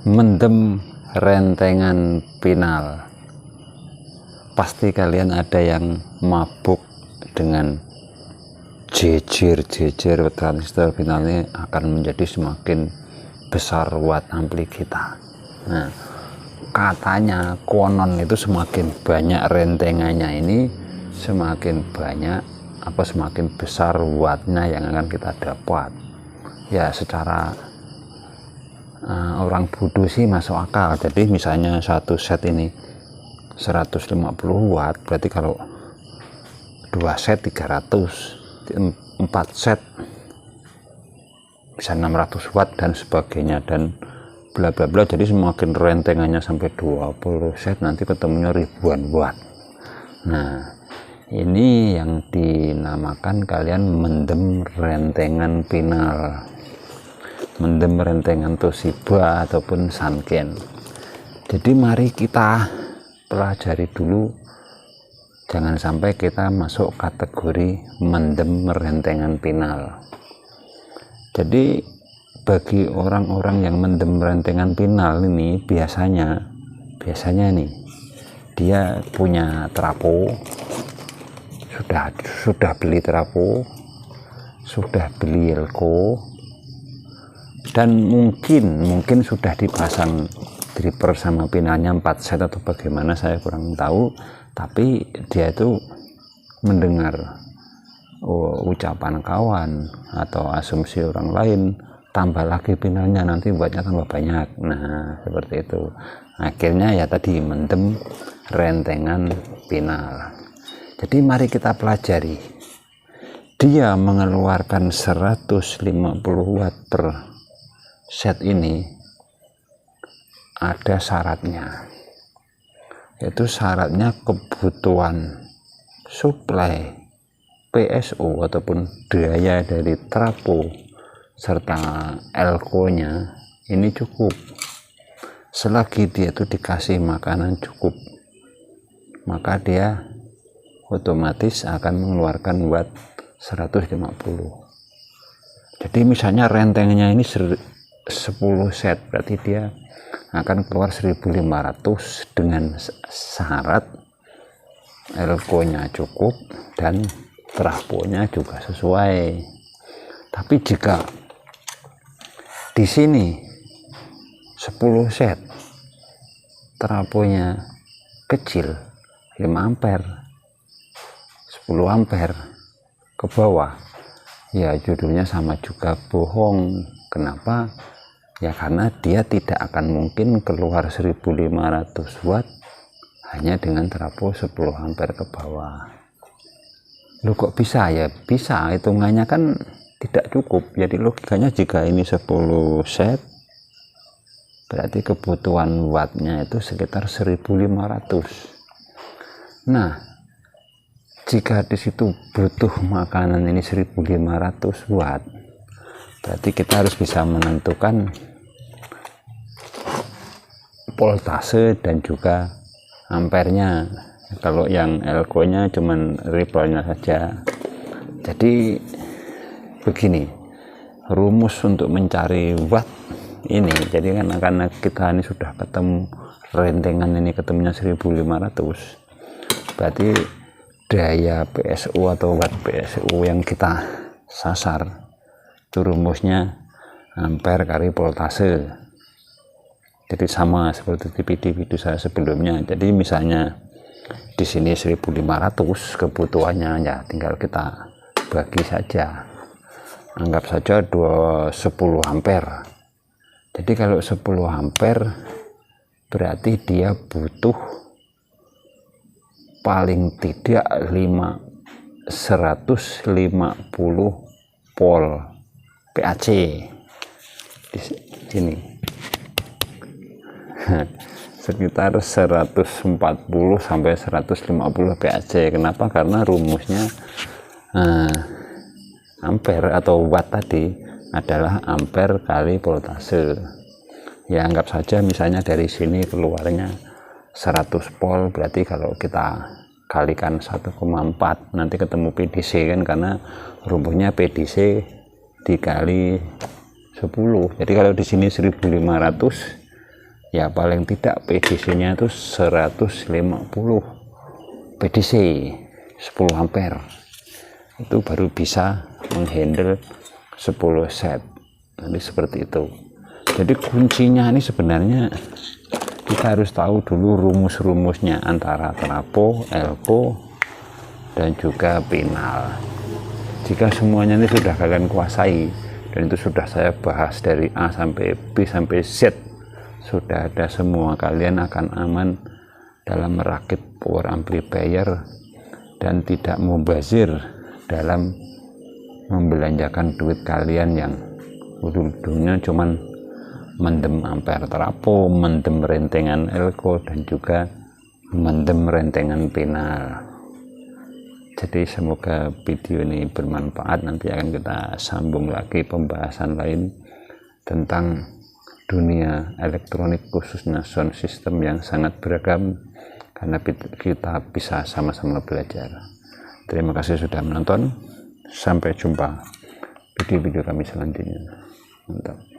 mendem rentengan pinal. Pasti kalian ada yang mabuk dengan jejer transistor pinal ini akan menjadi semakin besar watt ampli kita. Nah, katanya konon itu semakin banyak rentengannya ini semakin banyak semakin besar wattnya yang akan kita dapat. Ya secara orang bodoh sih masuk akal. Jadi misalnya satu set ini 150 watt, berarti kalau 2 set 300, 4 set bisa 600 watt dan sebagainya dan bla bla bla. Jadi semakin rentengannya sampai 20 set nanti ketemunya ribuan watt. Nah, ini yang dinamakan kalian mendem rentengan pinal, mendem rentengan Toshiba ataupun Sanken. Jadi mari kita pelajari dulu, jangan sampai kita masuk kategori mendem rentengan pinal. Jadi bagi orang-orang yang mendem rentengan pinal ini biasanya nih dia punya trapo, sudah beli trapo, sudah beli elko, dan mungkin sudah dipasang driver sama pinalnya 4 set atau bagaimana saya kurang tahu, tapi dia itu mendengar ucapan kawan atau asumsi orang lain, tambah lagi pinalnya nanti buatnya tambah banyak. Nah seperti itu, akhirnya ya tadi mendem rentengan pinal. Jadi mari kita pelajari, dia mengeluarkan 150 watt per set ini ada syaratnya, yaitu syaratnya kebutuhan suplai PSU ataupun daya dari trapo serta elko nya ini cukup. Selagi dia itu dikasih makanan cukup, maka dia otomatis akan mengeluarkan watt 150. Jadi misalnya rentengannya ini 10 set, berarti dia akan keluar 1500 dengan syarat elko nya cukup dan trafonya juga sesuai. Tapi jika di sini 10 set trafonya kecil 5 ampere 10 ampere ke bawah, ya judulnya sama juga bohong. Kenapa? Ya karena dia tidak akan mungkin keluar 1500 watt hanya dengan trafo 10 ampere ke bawah. Loh kok bisa? Ya bisa, hitungannya kan tidak cukup. Jadi logikanya jika ini 10 set berarti kebutuhan wattnya itu sekitar 1500. Nah, jika di situ butuh makanan ini 1500 watt, berarti kita harus bisa menentukan voltase dan juga ampernya. Kalau yang elko nya cuman ripple-nya saja. Jadi begini rumus untuk mencari watt ini. Jadi kan karena kita ini sudah ketemu rentengan ini ketemunya 1500, berarti daya PSU atau watt PSU yang kita sasar itu rumusnya ampere kali voltase. Jadi sama seperti di video saya sebelumnya. Jadi misalnya di sini 1500 kebutuhannya, ya tinggal kita bagi saja, anggap saja 10 ampere. Jadi kalau 10 ampere berarti dia butuh paling tidak 150 volt PAC di sini. Sekitar 140 sampai 150 PAC. Kenapa? Karena rumusnya ampere atau watt tadi adalah ampere kali voltase. Ya anggap saja misalnya dari sini keluarnya 100 volt, berarti kalau kita kalikan 1,4 nanti ketemu PDC kan, karena rumusnya PDC dikali 10. Jadi kalau di sini 1500 ya paling tidak PDC nya itu 150 PDC 10 ampere, itu baru bisa menghandle 10 set. Nanti seperti itu. Jadi kuncinya ini sebenarnya kita harus tahu dulu rumus-rumusnya antara trapo, elko, dan juga pinal. Jika semuanya ini sudah kalian kuasai, dan itu sudah saya bahas dari A sampai B sampai Z, sudah ada semua, kalian akan aman dalam merakit power amplifier dan tidak mubazir dalam membelanjakan duit kalian yang ujung-ujungnya cuman mendem ampere trapo, mendem rentengan elko, dan juga mendem rentengan pinal. Jadi semoga video ini bermanfaat. Nanti akan kita sambung lagi pembahasan lain tentang dunia elektronik, khususnya sound system yang sangat beragam, karena kita bisa sama-sama belajar. Terima kasih sudah menonton. Sampai jumpa video-video kami selanjutnya. Mantap.